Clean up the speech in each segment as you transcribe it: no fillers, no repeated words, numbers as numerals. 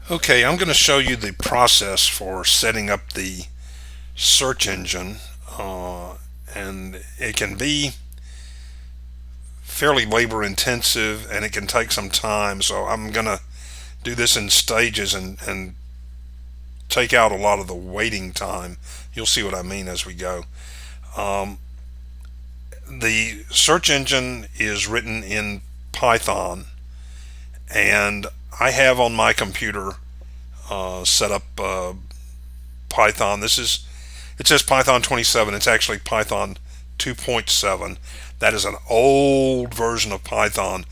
Okay, I'm going to show you the process for setting up the search engine, and it can be fairly labor intensive and it can take some time. So I'm going to do this in stages and take out a lot of the waiting time. You'll see what I mean as we go. Um, the search engine is written in Python, and I have on my computer set up Python. It says Python 27. It's actually Python 2.7. That is an old version of Python,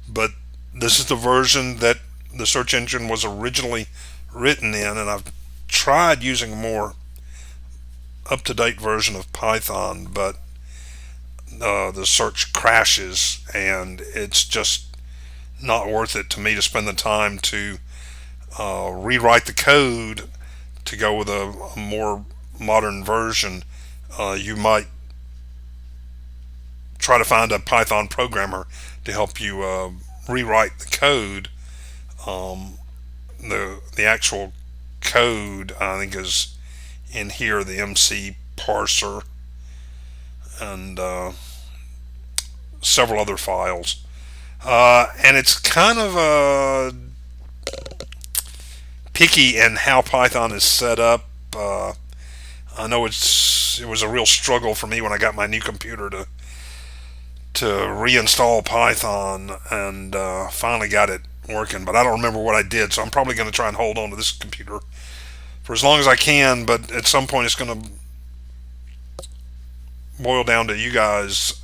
but this is the version that the search engine was originally written in, and I've tried using a more up-to-date version of Python, but the search crashes, and it's just not worth it to me to spend the time to rewrite the code to go with a more modern version. You might try to find a Python programmer to help you rewrite the code. Um, the actual code, I think, is in here, the MC parser, and several other files. And it's kind of picky in how Python is set up. I know it was a real struggle for me when I got my new computer to reinstall Python, and finally got it working. But I don't remember what I did, so I'm probably going to try and hold on to this computer for as long as I can. But at some point, it's going to boil down to you guys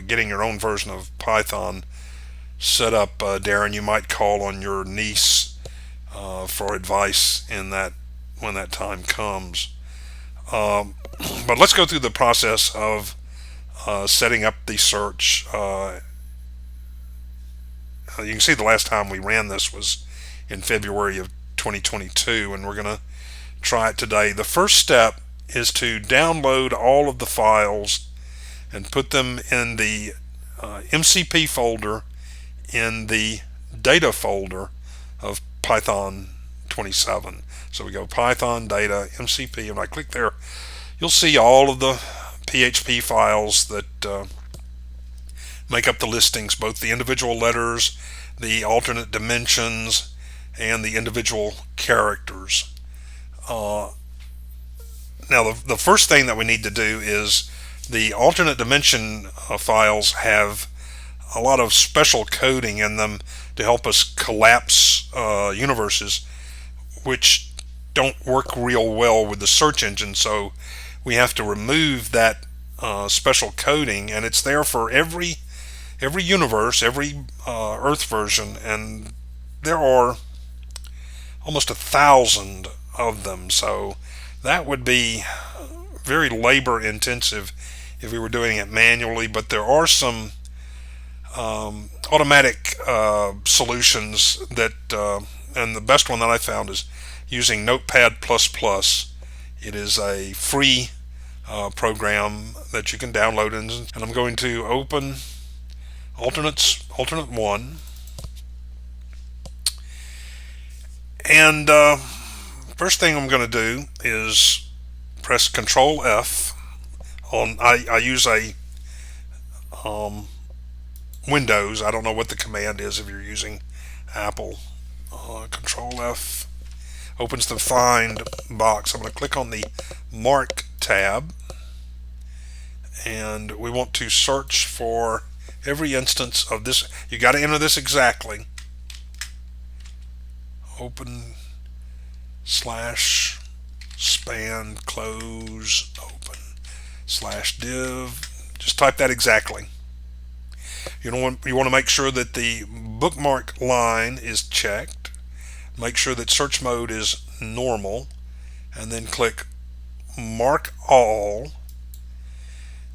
getting your own version of Python set up. Darren, you might call on your niece for advice in that when that time comes. Um, but let's go through the process of setting up the search. You can see the last time we ran this was in February of 2022, and we're going to try it today. The first step is to download all of the files and put them in the MCP folder in the data folder of Python 27. So we go Python data MCP, and I click there. You'll see all of the PHP files that make up the listings, both the individual letters, the alternate dimensions, and the individual characters. Uh, Now, the first thing that we need to do is the alternate dimension files have a lot of special coding in them to help us collapse universes, which don't work real well with the search engine. So we have to remove that special coding, and it's there for every universe, every Earth version, and there are almost 1,000 of them. So that would be very labor intensive if we were doing it manually, but there are some automatic solutions that, and the best one that I found is using Notepad++. It is a free program that you can download, and I'm going to open alternate 1, and first thing I'm going to do is press Control F on. I use a Windows. I don't know what the command is if you're using Apple. Control F opens the Find box. I'm going to click on the Mark tab, and we want to search for every instance of this. You got to enter this exactly. Open slash span close open slash div. Just type that exactly. You want to make sure that the bookmark line is checked. Make sure that search mode is normal, and then click mark all,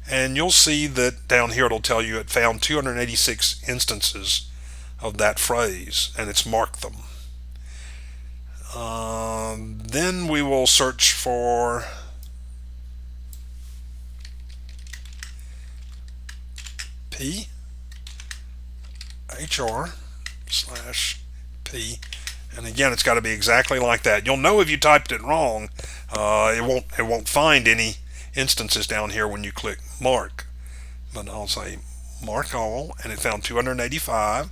and you'll see that down here it'll tell you it found 286 instances of that phrase, and it's marked them. Then we will search for P HR/P, And again, it's got to be exactly like that. You'll know if you typed it wrong. It won't find any instances down here when you click mark. But I'll say mark all, and it found 285.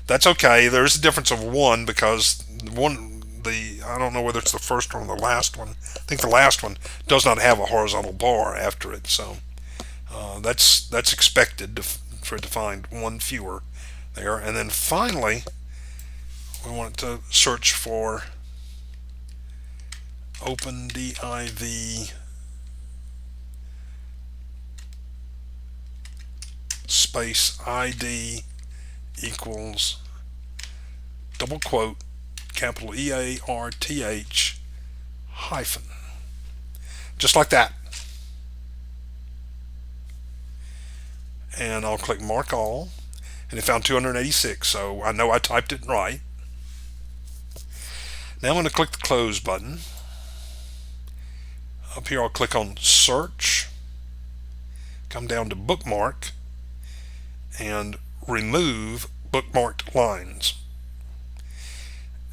That's okay. There's a difference of one because I don't know whether it's the first one or the last one. I think the last one does not have a horizontal bar after it, so that's expected for it to find one fewer there. And then finally, we want to search for OpenDIV space ID equals double quote capital EARTH hyphen, just like that. And I'll click mark all, and it found 286, so I know I typed it right. Now I'm going to click the close button. Up here I'll click on search, come down to bookmark, and remove bookmarked lines.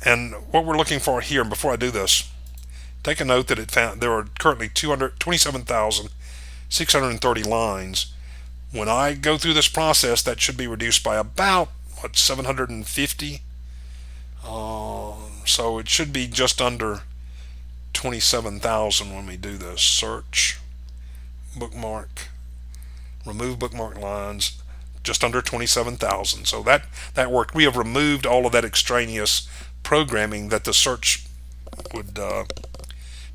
And what we're looking for here, and before I do this, take a note that it found there are currently 227,630 lines. When I go through this process, that should be reduced by about 750. So it should be just under 27,000 when we do this. Search, bookmark, remove bookmark lines, just under 27,000. So that worked. We have removed all of that extraneous programming that the search would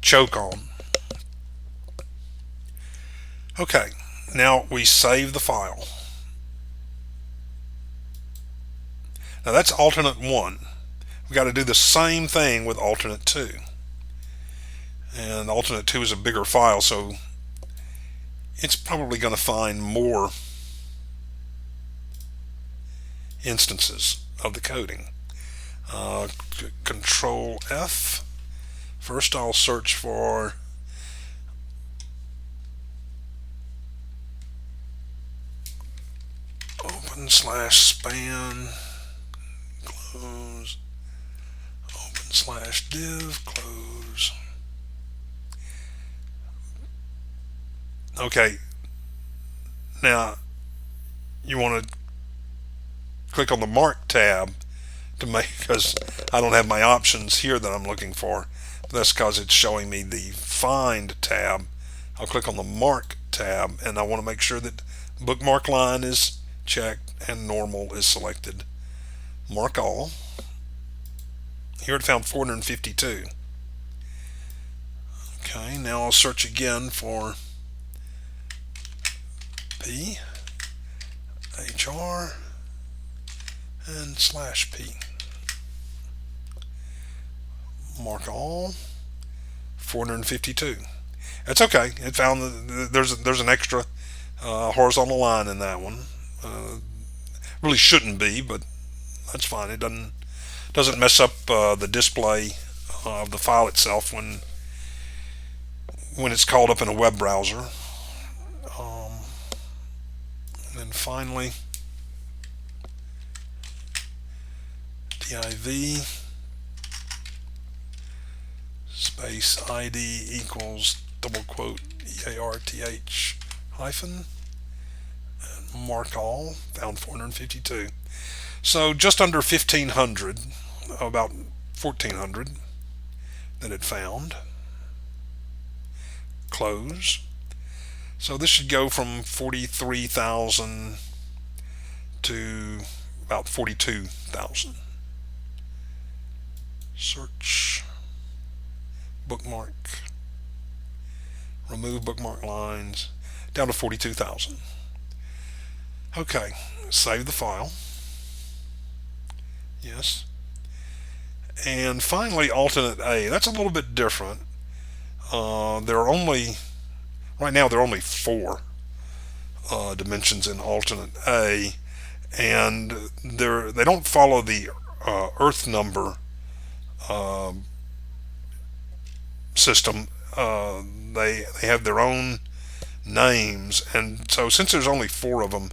choke on. Okay, now we save the file. Now that's alternate 1. We've got to do the same thing with alternate 2. And alternate 2 is a bigger file, so it's probably going to find more instances of the coding. Control F. First I'll search for open/span close, open/div close. Okay, now you want to click on the mark tab to make, because I don't have my options here that I'm looking for. That's because it's showing me the find tab. I'll click on the mark tab, and I want to make sure that bookmark line is checked and normal is selected. Mark all. Here it found 452. Okay, now I'll search again for P, HR, and /P. Mark all. 452. That's okay. It found there's an extra horizontal line in that one. Really shouldn't be, but that's fine. It doesn't mess up the display of the file itself when it's called up in a web browser. And then finally, div space ID equals double quote EARTH hyphen, and mark all. Found 452. So just under 1,500, about 1,400 that it found. Close. So this should go from 43,000 to about 42,000. Search, bookmark, remove bookmark lines, down to 42,000. Okay, save the file. Yes. And finally, alternate A. That's a little bit different. Right now there are only 4 dimensions in alternate A, and they don't follow the Earth number system. They have their own names, and so since there's only 4 of them,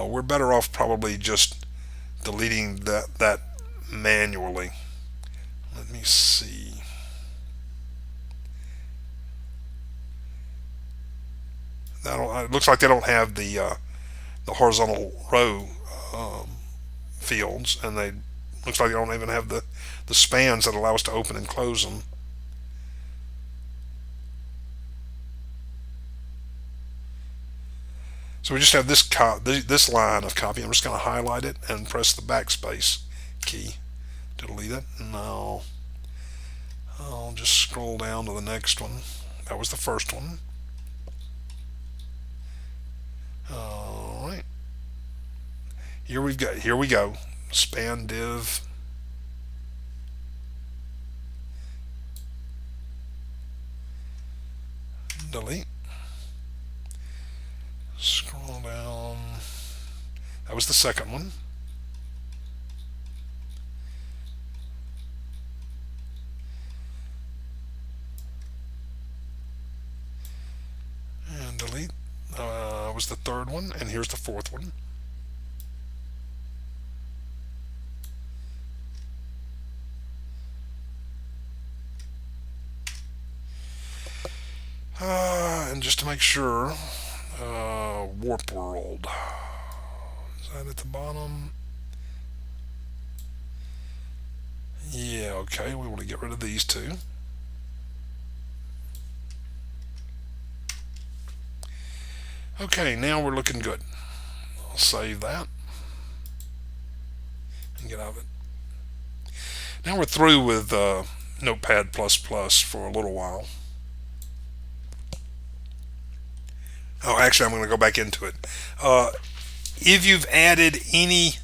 we're better off probably just deleting that manually. me see. It looks like they don't have the horizontal row um, fields, and they looks like they don't even have the spans that allow us to open and close them. So we just have this line of copy. I'm just going to highlight it and press the backspace key to delete it. Now I'll just scroll down to the next one. That was the first one. All right. Here we go. Span div. Delete. Scroll down. That was the second one. And delete. Was the third one, and here's the fourth one. And just to make sure, Warp World. Is that at the bottom? Yeah, okay, we want to get rid of these two. Okay, now we're looking good. I'll save that and get out of it. Now we're through with Notepad++ for a little while. Oh, actually, I'm going to go back into it. If you've added any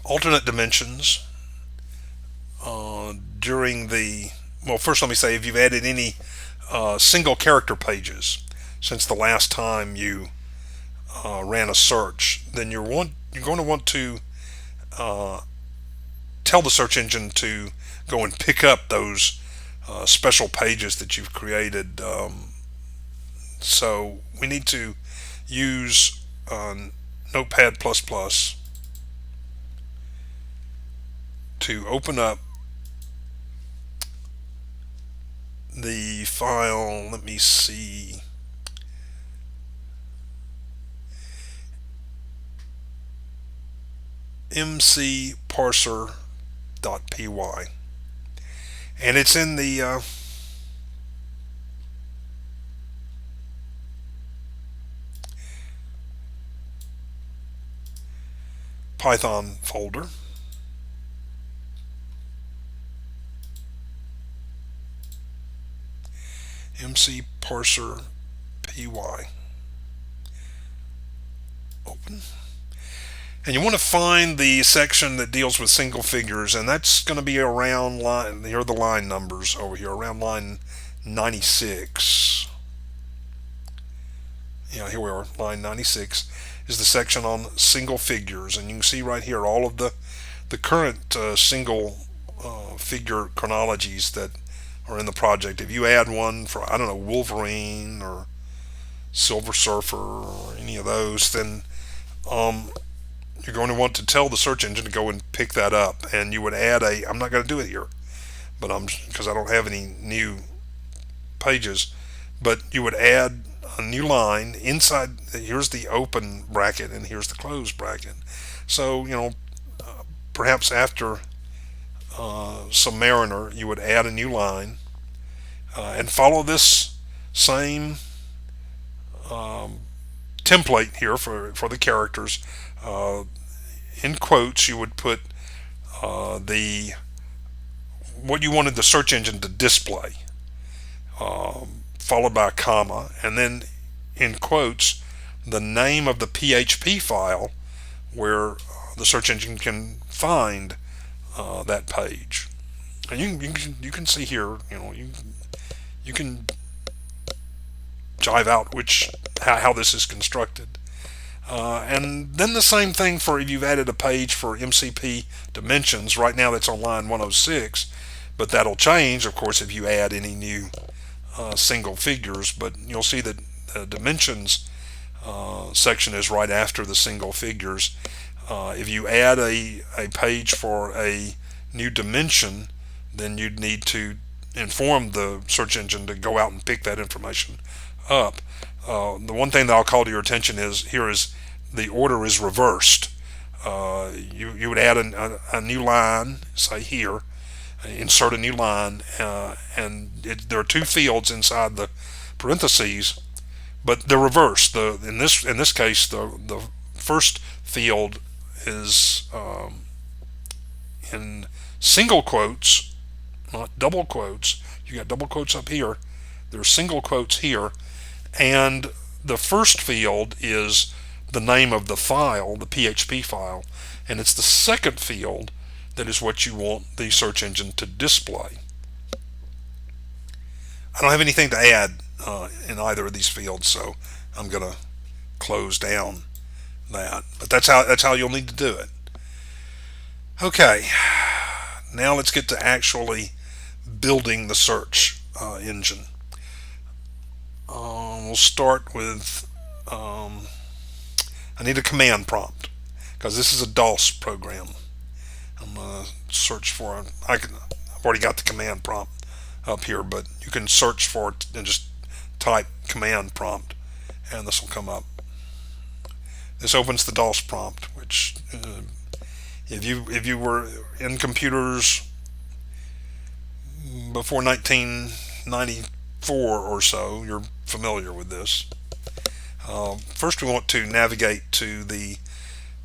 alternate dimensions during well, first let me say, if you've added any single character pages since the last time you ran a search, then you're going to want to tell the search engine to go and pick up those special pages that you've created. So we need to use Notepad++ to open up the file. Let me see. mcparser.py, and it's in the Python folder. mcparser.py. Open. And you want to find the section that deals with single figures, and that's going to be around line. Here are the line numbers over here, around line 96. Yeah, here we are. Line 96 is the section on single figures, and you can see right here all of the current single figure chronologies that are in the project. If you add one for, I don't know, Wolverine or Silver Surfer or any of those, then you're going to want to tell the search engine to go and pick that up, and you would add I'm not going to do it here, but because I don't have any new pages, but you would add a new line inside. Here's the open bracket and here's the closed bracket. So perhaps after Submariner, you would add a new line and follow this same template here for the characters. In quotes, you would put what you wanted the search engine to display, followed by a comma, and then in quotes the name of the PHP file where the search engine can find that page. And you can see here, you can jive out how this is constructed. And then the same thing for if you've added a page for MCP dimensions. Right now that's on line 106, but that'll change, of course, if you add any new single figures. But you'll see that the dimensions section is right after the single figures. If you add a page for a new dimension, then you'd need to inform the search engine to go out and pick that information up. The one thing that I'll call to your attention is here is the order is reversed. You would add a new line, say here, insert a new line, and there are two fields inside the parentheses, but they're reversed. In this case, the first field is in single quotes, not double quotes. You got double quotes up here. There's single quotes here, and the first field is the name of the file, the PHP file, and it's the second field that is what you want the search engine to display. I don't have anything to add in either of these fields, so I'm going to close down that. But that's how you'll need to do it. Okay, now let's get to actually building the search engine. We'll start with I need a command prompt because this is a DOS program. I'm going to search for I've already got the command prompt up here, but you can search for it and just type command prompt and this will come up. This opens the DOS prompt, which if you were in computers before 1994 or so, you're familiar with this. First we want to navigate to the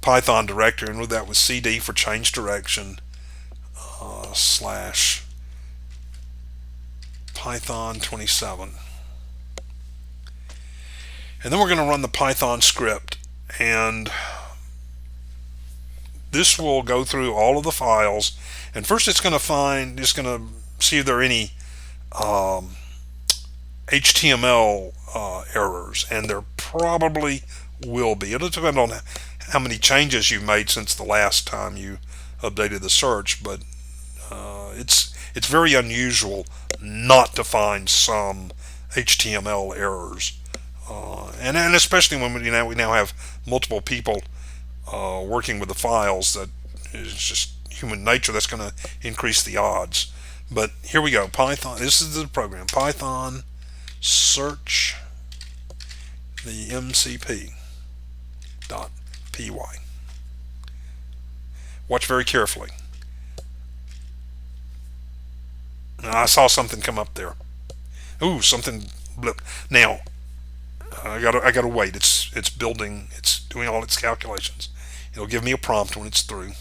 Python directory, and with that was CD for change direction slash Python 27. And then we're going to run the Python script, and this will go through all of the files, and first it's going to see if there are any HTML errors, and there probably will be. It'll depend on how many changes you've made since the last time you updated the search, but it's very unusual not to find some HTML errors, and especially when we now have multiple people working with the files. That is just human nature. That's going to increase the odds. But here we go. Python. This is the program. Python search the MCP .py. Watch very carefully. I saw something come up there. Ooh, something blipped. Now I gotta wait. It's building. It's doing all its calculations. It'll give me a prompt when it's through.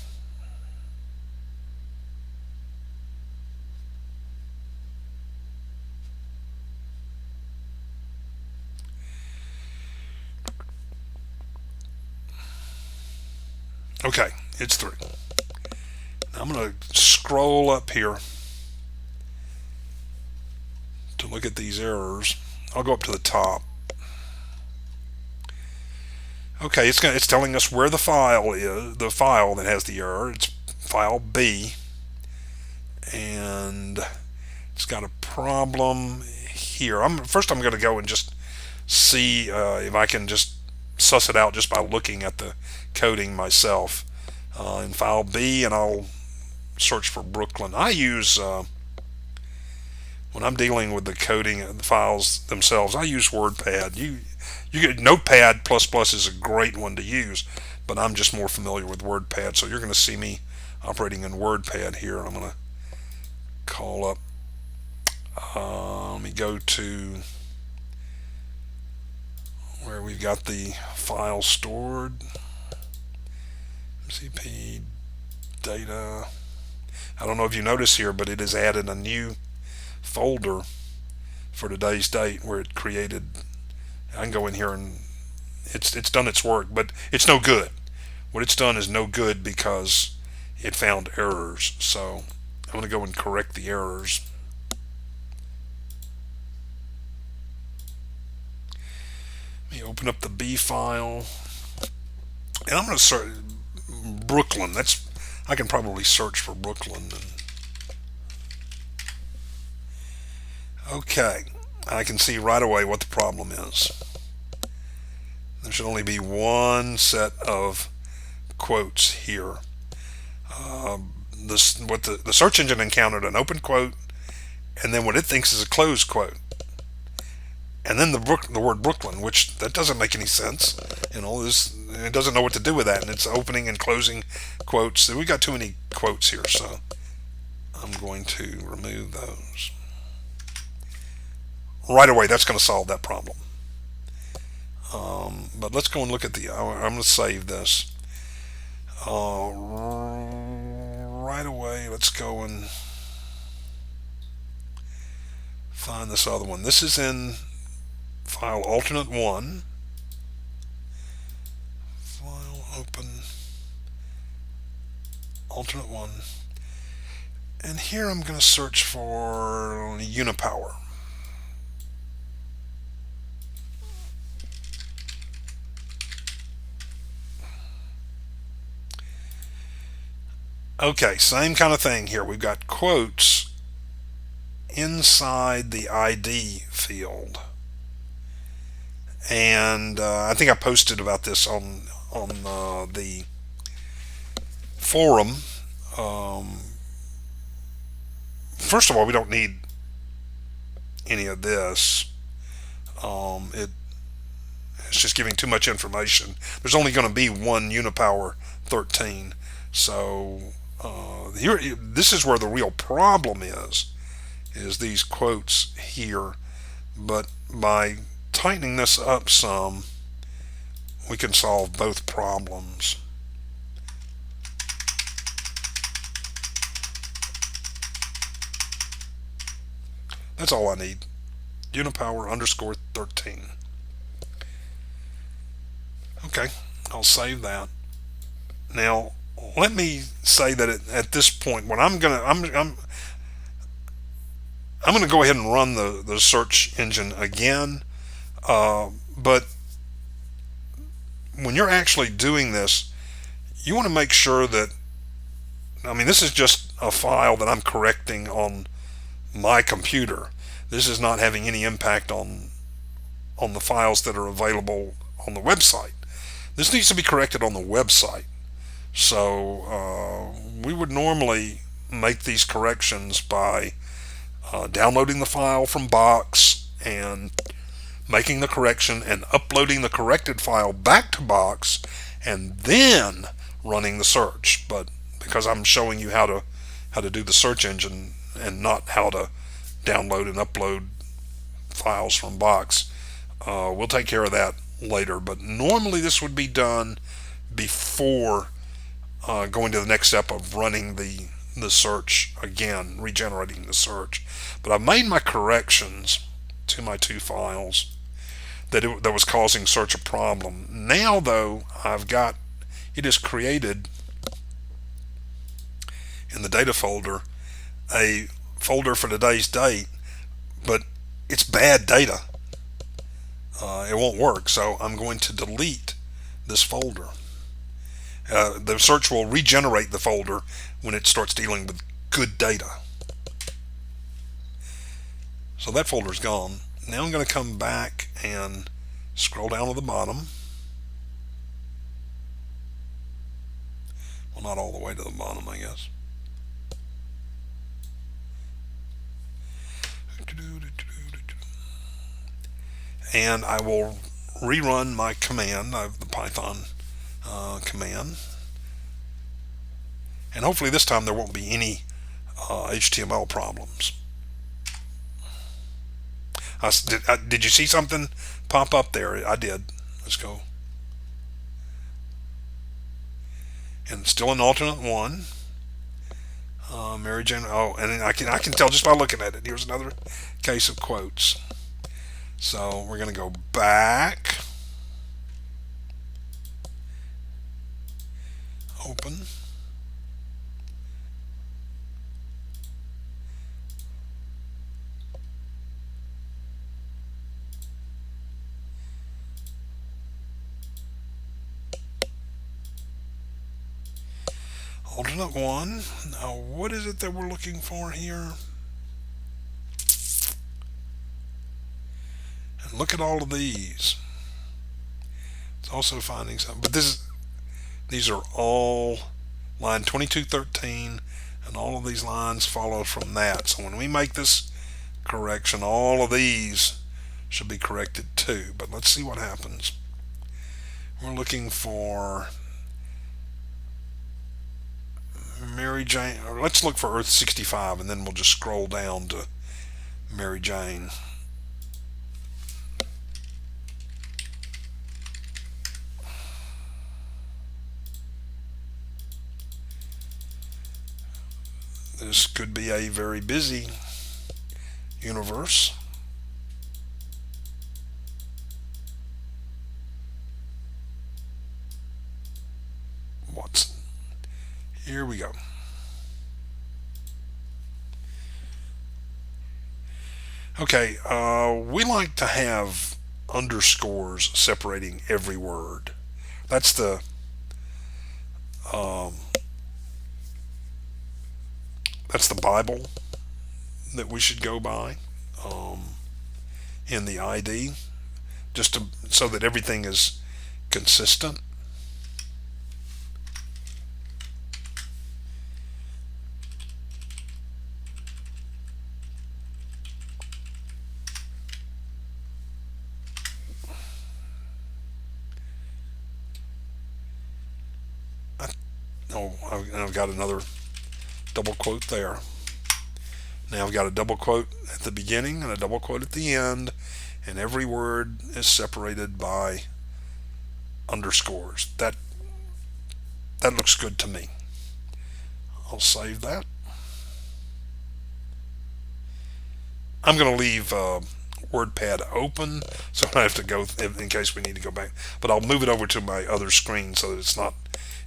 Okay, it's through. Now I'm going to scroll up here to look at these errors. I'll go up to the top. Okay, it's telling us where the file is, the file that has the error. It's file B, and it's got a problem here. First I'm going to go and just see if I can just suss it out just by looking at the coding myself in file B, and I'll search for Brooklyn. I use when I'm dealing with the coding of the files themselves, I use WordPad. You get Notepad++ is a great one to use, but I'm just more familiar with WordPad, so you're going to see me operating in WordPad here. I'm going to call up let me go to where we've got the file stored. MCP data. I don't know if you notice here, but it has added a new folder for today's date where it created. I can go in here and it's done its work, but it's no good. What it's done is no good because it found errors. So I'm going to go and correct the errors. Let me open up the B file, and I'm going to search Brooklyn. I can probably search for Brooklyn. Okay, I can see right away what the problem is. There should only be one set of quotes here. What the search engine encountered an open quote, and then what it thinks is a closed quote, and then the word Brooklyn, which that doesn't make any sense. It doesn't know what to do with that, and it's opening and closing quotes. So we got too many quotes here, so I'm going to remove those. Right away, that's going to solve that problem. But let's go and look at I'm going to save this. Right away, let's go and find this other one. This is in file alternate 1. File open alternate 1. And here I'm going to search for Unipower. Okay, same kind of thing here. We've got quotes inside the ID field, and I think I posted about this on the forum. First of all, we don't need any of this. It's just giving too much information. There's only going to be one Unipower 13, so this is where the real problem is these quotes here. But by tightening this up some, we can solve both problems. That's all I need. Unipower underscore 13. Okay, I'll save that. Now, let me say that at this point, when I'm gonna go ahead and run the search engine again. But when you're actually doing this, you want to make sure that, this is just a file that I'm correcting on my computer. This is not having any impact on the files that are available on the website. This needs to be corrected on the website. So we would normally make these corrections by downloading the file from Box and making the correction and uploading the corrected file back to Box and then running the search. But because I'm showing you how to do the search engine and not how to download and upload files from Box, we'll take care of that later. But normally this would be done before going to the next step of running the search again, regenerating the search. But I've made my corrections to my two files that was causing search a problem. Now though, it has created in the data folder a folder for today's date, but it's bad data. It won't work, so I'm going to delete this folder. The search will regenerate the folder when it starts dealing with good data. So that folder's gone. Now I'm going to come back and scroll down to the bottom. Well, not all the way to the bottom, I guess. And I will rerun my command, the Python command, and hopefully this time there won't be any HTML problems. Did you see something pop up there? I did. Let's go. And still an alternate 1. Mary Jane. Oh, and I can tell just by looking at it. Here's another case of quotes. So we're going to go back. Open. Alternate 1. Now what is it that we're looking for here? And look at all of these. It's also finding something, but this These are all line 2213, and all of these lines follow from that. So when we make this correction, all of these should be corrected too. But let's see what happens. We're looking for Mary Jane. Or let's look for Earth 65, and then we'll just scroll down to Mary Jane. This could be a very busy universe. What's here we go. Okay, we like to have underscores separating every word. That's the um, that's the Bible that we should go by um, in the ID, just to, so that everything is consistent. Oh, I've got another double quote there. Now I've got a double quote at the beginning and a double quote at the end, and every word is separated by underscores. That looks good to me. I'll save that. I'm going to leave WordPad open so I have to go in case we need to go back. But I'll move it over to my other screen so that it's not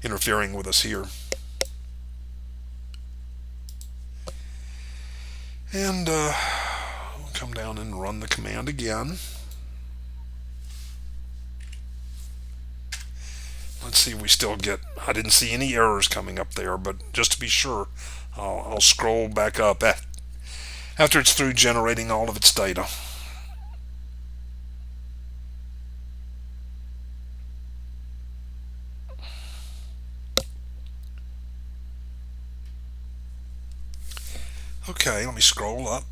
interfering with us here. And we'll come down and run the command again. Let's see if we still get, I didn't see any errors coming up there, but just to be sure, I'll scroll back up after it's through generating all of its data. Okay, let me scroll up.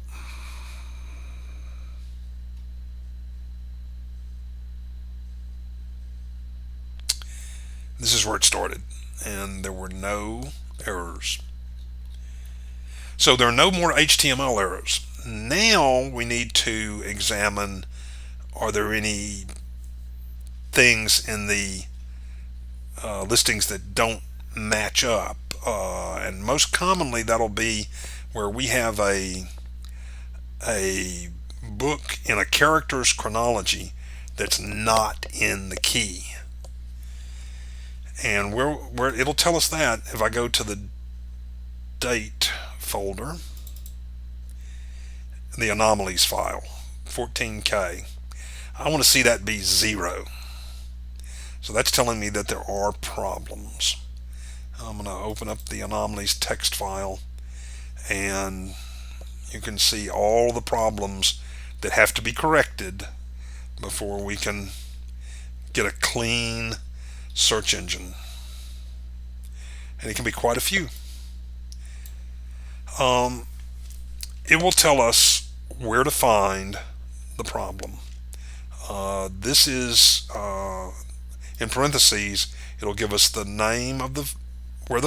This is where it started, and there were no errors. So there are no more HTML errors. Now we need to examine, are there any things in the listings that don't match up? And most commonly that'll be where we have a book in a character's chronology that's not in the key. And where it'll tell us that if I go to the date folder, the anomalies file, 14K, I want to see that be 0. So that's telling me that there are problems. I'm going to open up the anomalies text file, and you can see all the problems that have to be corrected before we can get a clean search engine. And it can be quite a few. It will tell us where to find the problem. This is in parentheses. It'll give us the name of the name of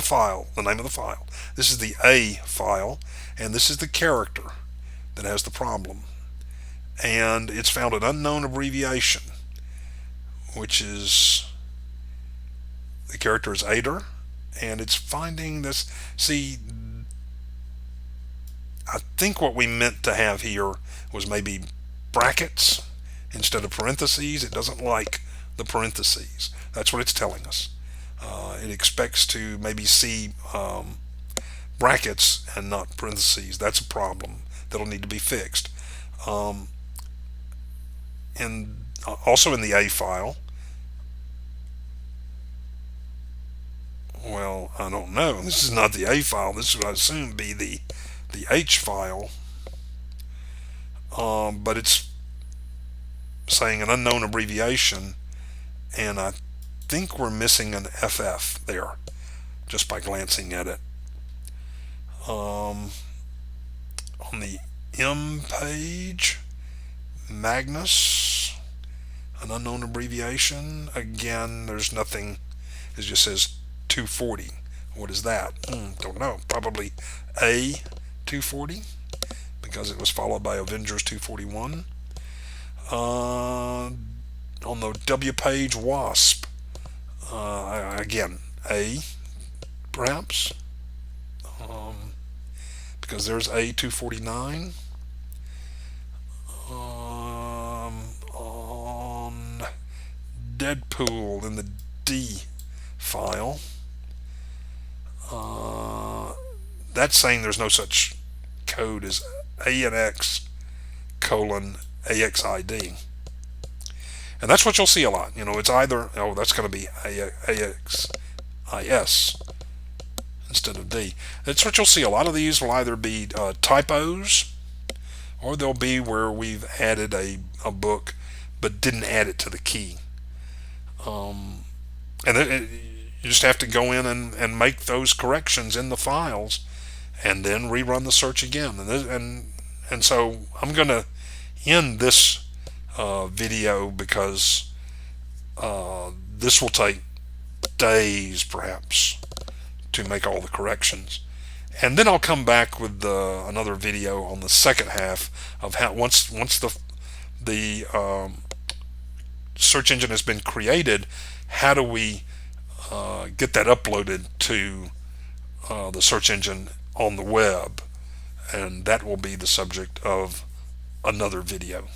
the file. This is the A file, and this is the character that has the problem. And it's found an unknown abbreviation, which is the character is Ader, and it's finding this. See, I think what we meant to have here was maybe brackets instead of parentheses. It doesn't like the parentheses. That's what it's telling us. It expects to maybe see brackets and not parentheses. That's a problem that'll need to be fixed. And also in the A file, well, I don't know. This is not the A file. This would, I assume, be the H file. But it's saying an unknown abbreviation, and I think we're missing an FF there just by glancing at it. On the M page, Magnus, an unknown abbreviation. Again, there's nothing. It just says 240. What is that? Don't know. Probably A 240 because it was followed by Avengers 241. On the W page, Wasp. Again, A perhaps. Because there's A 249. On Deadpool in the D file, that's saying there's no such code as ANX colon AXID. And that's what you'll see a lot. It's either, that's going to be AXIS instead of D. That's what you'll see. A lot of these will either be typos, or they'll be where we've added a book but didn't add it to the key. You just have to go in and make those corrections in the files and then rerun the search again. And so I'm going to end this video because this will take days perhaps to make all the corrections. And then I'll come back with another video on the second half of how once the search engine has been created, how do we get that uploaded to the search engine on the web, and that will be the subject of another video.